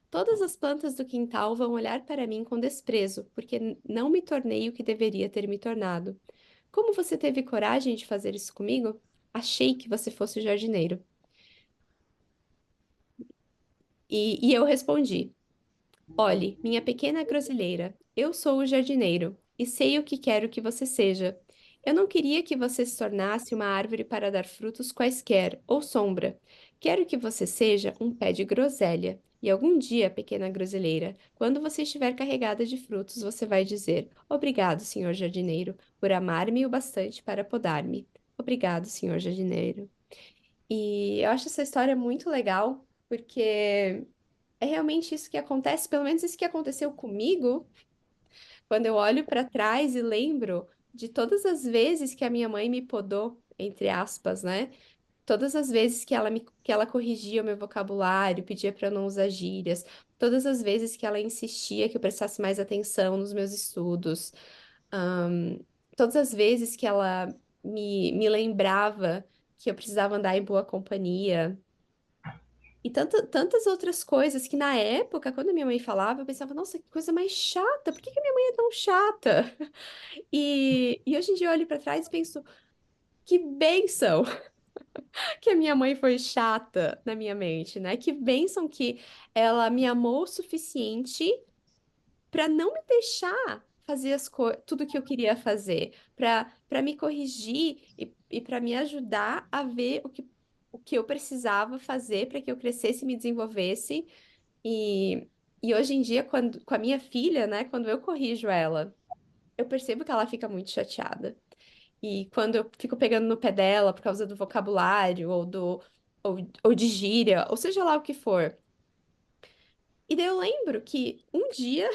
Todas as plantas do quintal vão olhar para mim com desprezo, porque não me tornei o que deveria ter me tornado. Como você teve coragem de fazer isso comigo? Achei que você fosse o jardineiro. E eu respondi: Olhe, minha pequena groselheira, eu sou o jardineiro e sei o que quero que você seja. Eu não queria que você se tornasse uma árvore para dar frutos quaisquer ou sombra. Quero que você seja um pé de groselha. E algum dia, pequena groselheira, quando você estiver carregada de frutos, você vai dizer: Obrigado, senhor jardineiro, por amar-me o bastante para podar-me. Obrigado, senhor jardineiro. E eu acho essa história muito legal, porque é realmente isso que acontece, pelo menos isso que aconteceu comigo, quando eu olho para trás e lembro de todas as vezes que a minha mãe me podou, entre aspas, né? Todas as vezes que ela corrigia o meu vocabulário, pedia para eu não usar gírias, todas as vezes que ela insistia que eu prestasse mais atenção nos meus estudos, ahn, todas as vezes que ela me lembrava que eu precisava andar em boa companhia. E tantas outras coisas que na época, quando minha mãe falava, eu pensava, nossa, que coisa mais chata, por que que minha mãe é tão chata? E hoje em dia eu olho pra trás e penso, que bênção que a minha mãe foi chata na minha mente, né? Que bênção que ela me amou o suficiente para não me deixar fazer tudo que eu queria fazer, para me corrigir e para me ajudar a ver o que eu precisava fazer para que eu crescesse e me desenvolvesse. E, e hoje em dia, com a minha filha, né, quando eu corrijo ela, eu percebo que ela fica muito chateada. E quando eu fico pegando no pé dela por causa do vocabulário ou de gíria, ou seja lá o que for. E daí eu lembro que um dia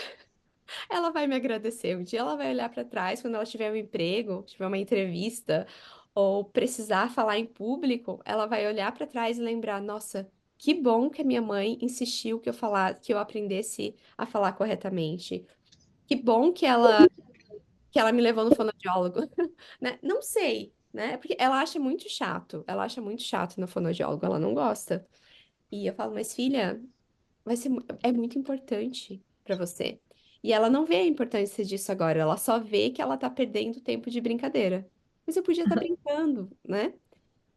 ela vai me agradecer. Um dia ela vai olhar para trás quando ela tiver um emprego, tiver uma entrevista ou precisar falar em público, ela vai olhar para trás e lembrar, nossa, que bom que a minha mãe insistiu que eu aprendesse a falar corretamente. Que bom que ela me levou no fonoaudiólogo, né? Não sei, né? Porque ela acha muito chato. Ela acha muito chato no fonoaudiólogo, ela não gosta. E eu falo, mas filha, é muito importante para você. E ela não vê a importância disso agora, ela só vê que ela tá perdendo tempo de brincadeira. Mas eu podia estar brincando, né?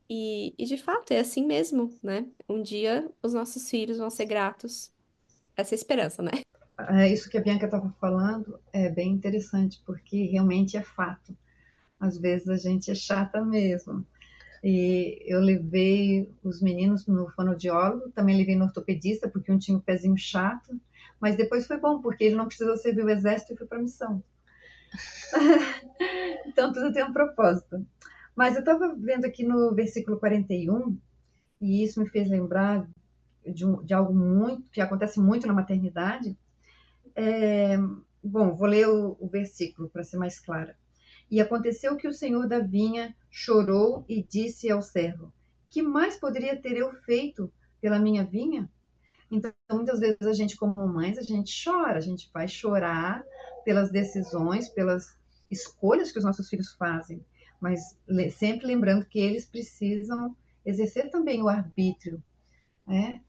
E de fato é assim mesmo, né? Um dia os nossos filhos vão ser gratos. Essa é a esperança, né? Isso que a Bianca estava falando é bem interessante, porque realmente é fato. Às vezes a gente é chata mesmo. E eu levei os meninos no fonoaudiólogo, também levei no ortopedista, porque um tinha o pezinho chato, mas depois foi bom, porque ele não precisou servir o exército e foi para a missão. Então tudo tem um propósito. Mas eu estava vendo aqui no versículo 41, e isso me fez lembrar de algo muito que acontece muito na maternidade. Bom, vou ler o versículo para ser mais clara. E aconteceu que o senhor da vinha chorou e disse ao servo: Que mais poderia ter eu feito pela minha vinha? Então, muitas vezes a gente, como mães, a gente chora, a gente vai chorar pelas decisões, pelas escolhas que os nossos filhos fazem, mas sempre lembrando que eles precisam exercer também o arbítrio, né?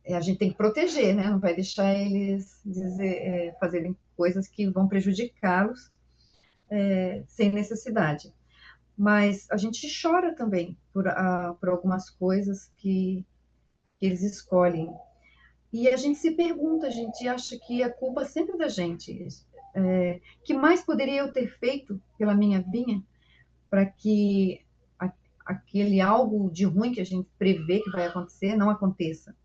A gente tem que proteger, né? Não vai deixar eles fazerem coisas que vão prejudicá-los sem necessidade. Mas a gente chora também por algumas coisas que eles escolhem. E a gente se pergunta, a gente acha que a culpa sempre é da gente. Que mais poderia eu ter feito pela minha vinha para que aquele algo de ruim que a gente prevê que vai acontecer não aconteça?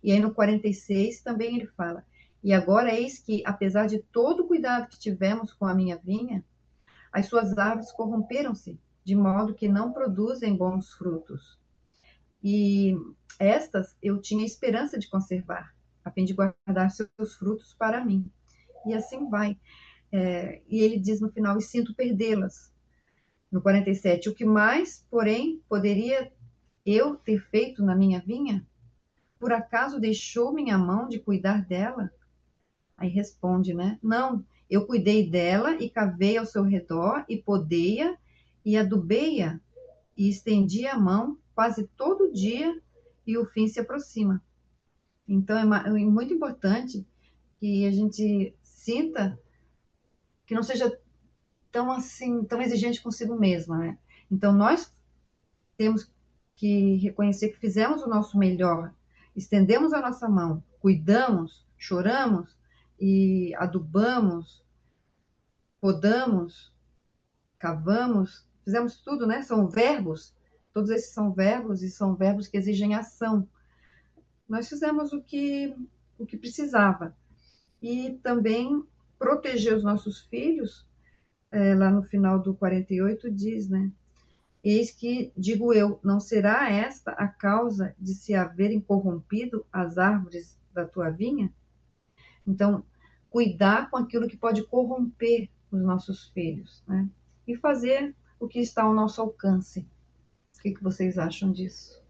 E aí no 46 também ele fala: E agora eis que, apesar de todo o cuidado que tivemos com a minha vinha, as suas árvores corromperam-se, de modo que não produzem bons frutos. E estas eu tinha esperança de conservar, a fim de guardar seus frutos para mim. E assim vai. E ele diz no final: E sinto perdê-las. No 47, o que mais, porém, poderia eu ter feito na minha vinha? Por acaso deixou minha mão de cuidar dela? Aí responde, né? Não, eu cuidei dela e cavei ao seu redor e podei-a e adubei-a e estendi a mão quase todo dia e o fim se aproxima. Então é muito importante que a gente sinta que não seja tão assim, tão exigente consigo mesma, né? Então nós temos que reconhecer que fizemos o nosso melhor, estendemos a nossa mão, cuidamos, choramos e adubamos, podamos, cavamos, fizemos tudo, né? São verbos, todos esses são verbos e são verbos que exigem ação. Nós fizemos o que precisava. E também proteger os nossos filhos, lá no final do 48 diz, né? Eis que, digo eu, não será esta a causa de se haverem corrompido as árvores da tua vinha? Então, cuidar com aquilo que pode corromper os nossos filhos, né? E fazer o que está ao nosso alcance. O que vocês acham disso?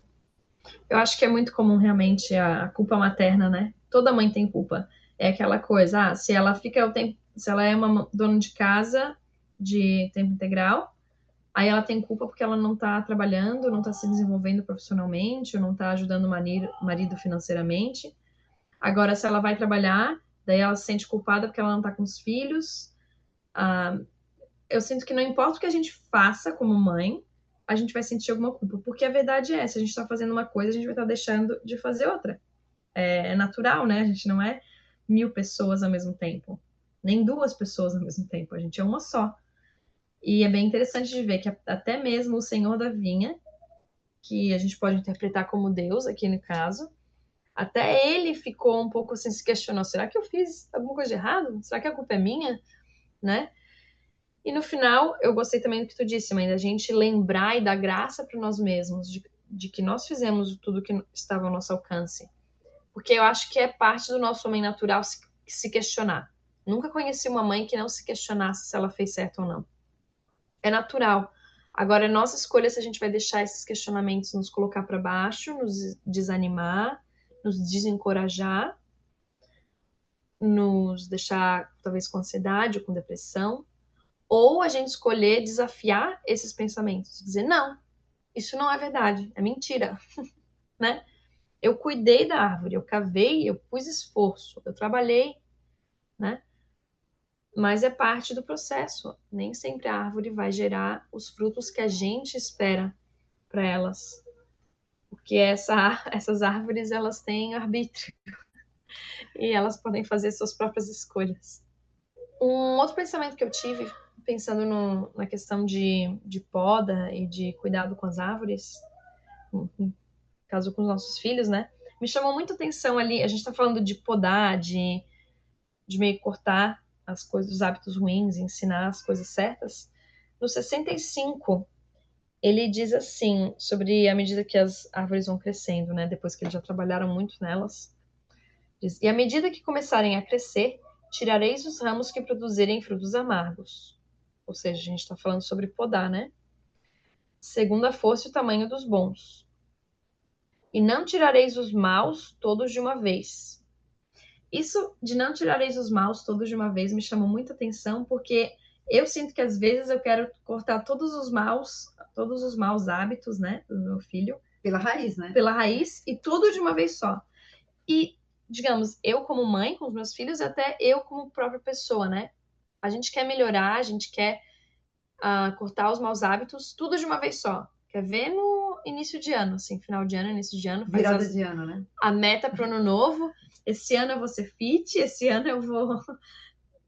Eu acho que é muito comum realmente a culpa materna, né? Toda mãe tem culpa. É aquela coisa, se ela é uma dona de casa de tempo integral, Aí ela tem culpa porque ela não está trabalhando, não está se desenvolvendo profissionalmente, ou não está ajudando o marido financeiramente. Agora, se ela vai trabalhar, daí ela se sente culpada porque ela não está com os filhos. Ah, eu sinto que não importa o que a gente faça como mãe, a gente vai sentir alguma culpa. Porque a verdade é, se a gente está fazendo uma coisa, a gente vai estar deixando de fazer outra. É natural, né? A gente não é 1.000 pessoas ao mesmo tempo. Nem 2 pessoas ao mesmo tempo. A gente é uma só. E é bem interessante de ver que até mesmo o Senhor da Vinha, que a gente pode interpretar como Deus aqui no caso, até ele ficou um pouco assim, se questionou: será que eu fiz alguma coisa de errado? Será que a culpa é minha? Né? E no final, eu gostei também do que tu disse, mãe, da gente lembrar e dar graça para nós mesmos, de que nós fizemos tudo que estava ao nosso alcance. Porque eu acho que é parte do nosso homem natural se questionar. Nunca conheci uma mãe que não se questionasse se ela fez certo ou não. É natural. Agora, é nossa escolha se a gente vai deixar esses questionamentos nos colocar para baixo, nos desanimar, nos desencorajar, nos deixar talvez com ansiedade ou com depressão, ou a gente escolher desafiar esses pensamentos, dizer não, isso não é verdade, é mentira, né? Eu cuidei da árvore, eu cavei, eu pus esforço, eu trabalhei, né? Mas é parte do processo. Nem sempre a árvore vai gerar os frutos que a gente espera para elas, porque essas árvores elas têm arbítrio e elas podem fazer suas próprias escolhas. Um outro pensamento que eu tive, pensando na questão de poda e de cuidado com as árvores, no caso com os nossos filhos, né? Me chamou muita atenção ali, a gente está falando de podar, de meio que cortar as coisas, os hábitos ruins, ensinar as coisas certas. No 65, ele diz assim, sobre a medida que as árvores vão crescendo, né? Depois que eles já trabalharam muito nelas. Diz, e à medida que começarem a crescer, tirareis os ramos que produzirem frutos amargos. Ou seja, a gente está falando sobre podar, né? Segundo a força e o tamanho dos bons. E não tirareis os maus todos de uma vez. Isso de não tirareis os maus todos de uma vez me chamou muita atenção, porque eu sinto que às vezes eu quero cortar todos os maus hábitos, né, do meu filho, Pela raiz, né? pela raiz e tudo de uma vez só. E, digamos, eu como mãe com os meus filhos, até eu como própria pessoa, né? A gente quer melhorar, a gente quer cortar os maus hábitos, tudo de uma vez só. Quer ver no início de ano, assim, final de ano, início de ano, faz Virada de ano, né? a meta para o ano novo. Esse ano eu vou ser fit, esse ano eu vou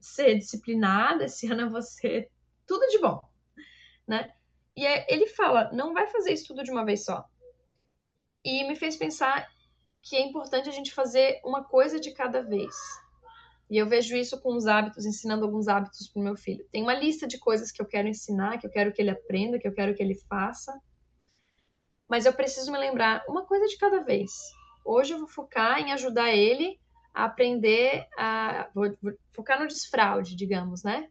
ser disciplinada, esse ano eu vou ser tudo de bom, né? E ele fala, não vai fazer isso tudo de uma vez só. E me fez pensar que é importante a gente fazer uma coisa de cada vez. E eu vejo isso com os hábitos, ensinando alguns hábitos para o meu filho. Tem uma lista de coisas que eu quero ensinar, que eu quero que ele aprenda, que eu quero que ele faça. Mas eu preciso me lembrar uma coisa de cada vez. Hoje eu vou focar em ajudar ele a aprender vou focar no desfraude, digamos, né?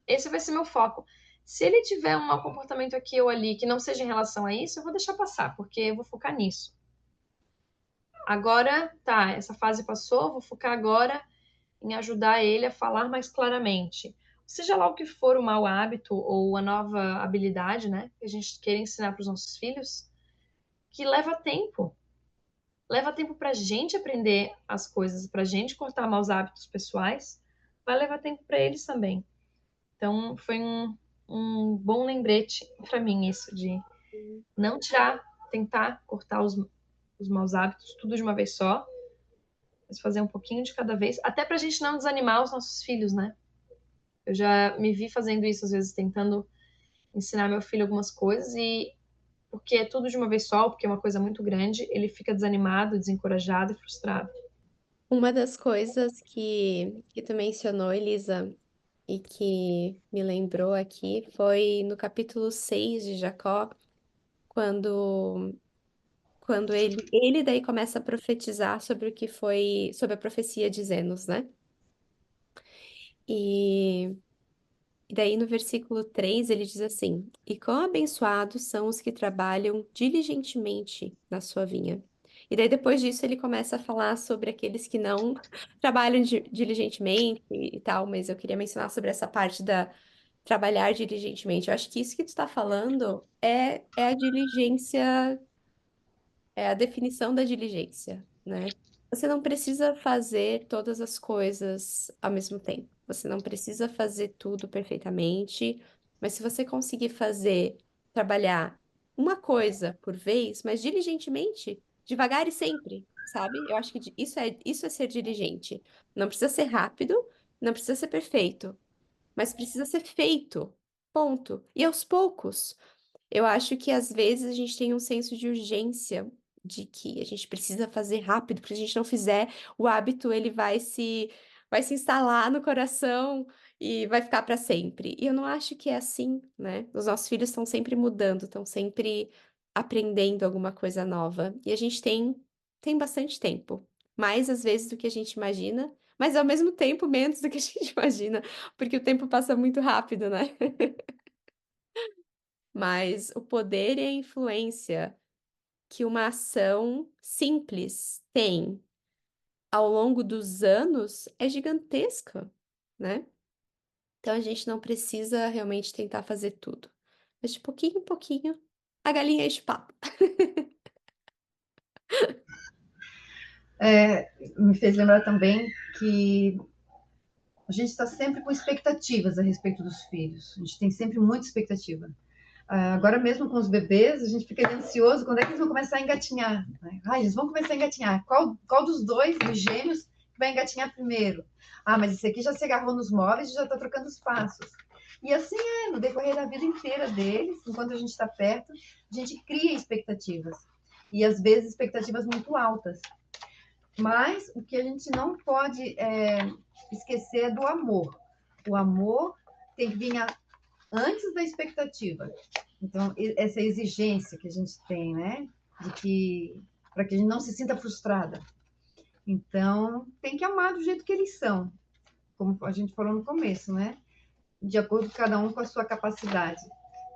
Esse vai ser meu foco. Se ele tiver um mau comportamento aqui ou ali que não seja em relação a isso, eu vou deixar passar, porque eu vou focar nisso. Agora, tá, essa fase passou, vou focar agora em ajudar ele a falar mais claramente. Seja lá o que for o mau hábito ou a nova habilidade, né, que a gente queira ensinar para os nossos filhos, que leva tempo. Leva tempo para a gente aprender as coisas, para a gente cortar maus hábitos pessoais, vai levar tempo para eles também. Então, foi um bom lembrete para mim isso de não tirar, tentar cortar os maus hábitos tudo de uma vez só, mas fazer um pouquinho de cada vez, até para a gente não desanimar os nossos filhos, né? Eu já me vi fazendo isso às vezes, tentando ensinar meu filho algumas coisas e porque é tudo de uma vez só, porque é uma coisa muito grande, ele fica desanimado, desencorajado e frustrado. Uma das coisas que tu mencionou, Elisa, e que me lembrou aqui foi no capítulo 6 de Jacó, quando, quando ele daí começa a profetizar sobre o que foi, sobre a profecia de Zenos, né? E, e daí no versículo 3 ele diz assim: E quão abençoados são os que trabalham diligentemente na sua vinha. E daí depois disso ele começa a falar sobre aqueles que não trabalham diligentemente e tal, mas eu queria mencionar sobre essa parte trabalhar diligentemente. Eu acho que isso que tu está falando é a diligência, é a definição da diligência, né? Você não precisa fazer todas as coisas ao mesmo tempo. Você não precisa fazer tudo perfeitamente, mas se você conseguir fazer, trabalhar uma coisa por vez, mas diligentemente, devagar e sempre, sabe? Eu acho que isso é ser diligente. Não precisa ser rápido, não precisa ser perfeito, mas precisa ser feito. Ponto. E aos poucos. Eu acho que às vezes a gente tem um senso de urgência de que a gente precisa fazer rápido, porque se a gente não fizer, o hábito ele vai se instalar no coração e vai ficar para sempre. E eu não acho que é assim, né? Os nossos filhos estão sempre mudando, estão sempre aprendendo alguma coisa nova. E a gente tem bastante tempo, mais às vezes do que a gente imagina, mas ao mesmo tempo menos do que a gente imagina, porque o tempo passa muito rápido, né? Mas o poder e a influência que uma ação simples tem ao longo dos anos é gigantesca, né? Então a gente não precisa realmente tentar fazer tudo. Mas de pouquinho em pouquinho, a galinha enche o papo. Me fez lembrar também que a gente está sempre com expectativas a respeito dos filhos. A gente tem sempre muita expectativa. Agora mesmo com os bebês, a gente fica ansioso quando é que eles vão começar a engatinhar. Né? Eles vão começar a engatinhar. Qual dos dois, dos gêmeos, que vai engatinhar primeiro? Mas esse aqui já se agarrou nos móveis e já está trocando os passos. E assim no decorrer da vida inteira deles, enquanto a gente está perto, a gente cria expectativas. E às vezes expectativas muito altas. Mas o que a gente não pode esquecer é do amor. O amor tem que vir antes da expectativa. Então, essa exigência que a gente tem, né? De que, para que a gente não se sinta frustrada. Então, tem que amar do jeito que eles são. Como a gente falou no começo, né? De acordo com cada um com a sua capacidade.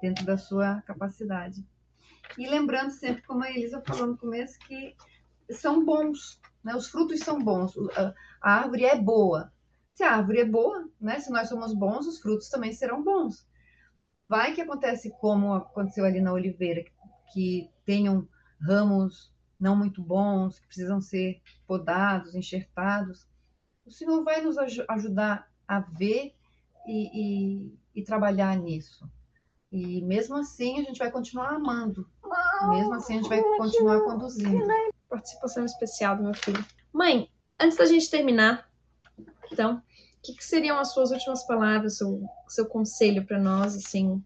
Dentro da sua capacidade. E lembrando sempre, como a Elisa falou no começo, que são bons, né? Os frutos são bons, a árvore é boa. Se a árvore é boa, né? Se nós somos bons, os frutos também serão bons. Vai que acontece como aconteceu ali na oliveira, que tenham ramos não muito bons, que precisam ser podados, enxertados. O Senhor vai nos ajudar a ver e trabalhar nisso. E mesmo assim a gente vai continuar amando. Mesmo assim a gente vai continuar conduzindo. Participação especial do meu filho. Mãe, antes da gente terminar, então, o que seriam as suas últimas palavras, o seu conselho para nós, assim,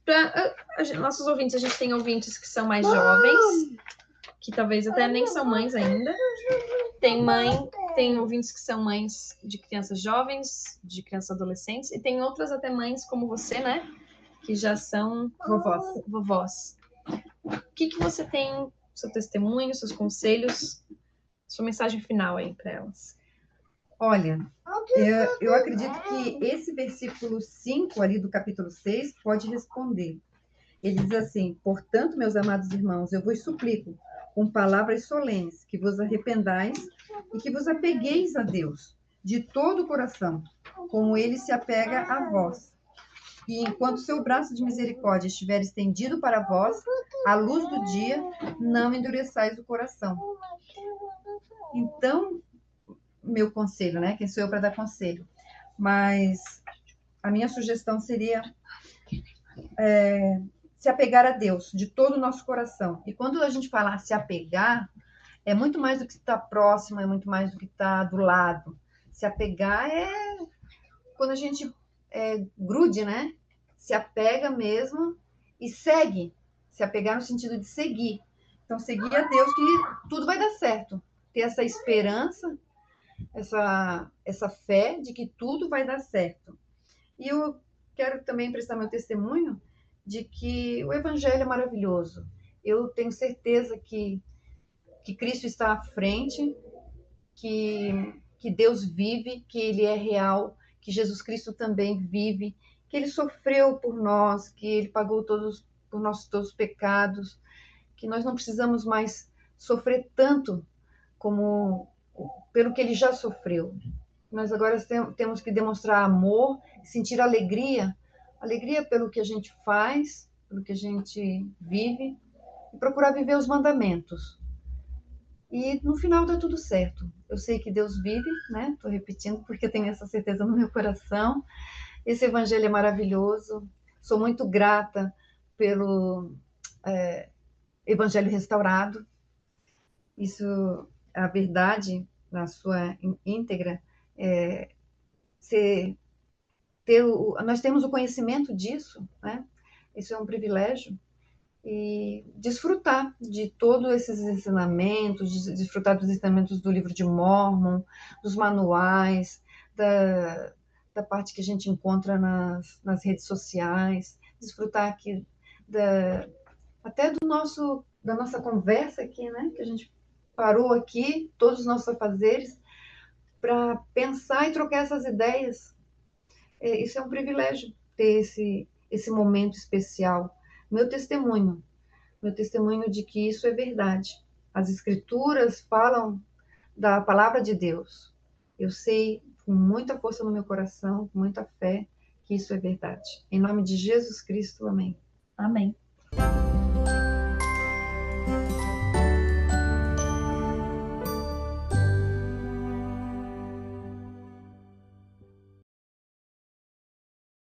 para nossos ouvintes? A gente tem ouvintes que são mais jovens, que talvez até nem são mães ainda. Tem ouvintes que são mães de crianças jovens, de crianças adolescentes, e tem outras até mães como você, né? Que já são vovós. O que você tem, seu testemunho, seus conselhos, sua mensagem final aí para elas? Olha, eu acredito que esse versículo 5 ali do capítulo 6 pode responder. Ele diz assim: portanto, meus amados irmãos, eu vos suplico, com palavras solenes, que vos arrependais e que vos apegueis a Deus, de todo o coração, como ele se apega a vós. E enquanto seu braço de misericórdia estiver estendido para vós, à luz do dia, não endureçais o coração. Então, meu conselho, né? Quem sou eu para dar conselho? Mas a minha sugestão seria se apegar a Deus de todo o nosso coração. E quando a gente fala se apegar, é muito mais do que estar próximo, é muito mais do que estar do lado. Se apegar é quando a gente grude, né? Se apega mesmo e segue. Se apegar no sentido de seguir. Então, seguir a Deus que tudo vai dar certo. Ter essa esperança, essa fé de que tudo vai dar certo. E eu quero também prestar meu testemunho de que o Evangelho é maravilhoso. Eu tenho certeza que Cristo está à frente, que Deus vive, que Ele é real, que Jesus Cristo também vive, que Ele sofreu por nós, que Ele pagou todos os pecados, que nós não precisamos mais sofrer tanto como pelo que Ele já sofreu. Nós agora temos que demonstrar amor, sentir alegria Alegria pelo que a gente faz, pelo que a gente vive, e procurar viver os mandamentos. E no final dá tudo certo. Eu sei que Deus vive, né? Estou repetindo porque eu tenho essa certeza no meu coração. Esse evangelho é maravilhoso. Sou muito grata pelo evangelho restaurado. Isso, a verdade na sua íntegra, ser, nós temos o conhecimento disso, né? Isso é um privilégio. E desfrutar de todos esses ensinamentos, desfrutar dos ensinamentos do livro de Mórmon, dos manuais, da parte que a gente encontra nas redes sociais, desfrutar aqui até da nossa conversa aqui, né? Que a gente parou aqui, todos os nossos afazeres, para pensar e trocar essas ideias. Isso é um privilégio, ter esse momento especial. Meu testemunho de que isso é verdade. As escrituras falam da palavra de Deus. Eu sei com muita força no meu coração, com muita fé, que isso é verdade. Em nome de Jesus Cristo, amém. Amém.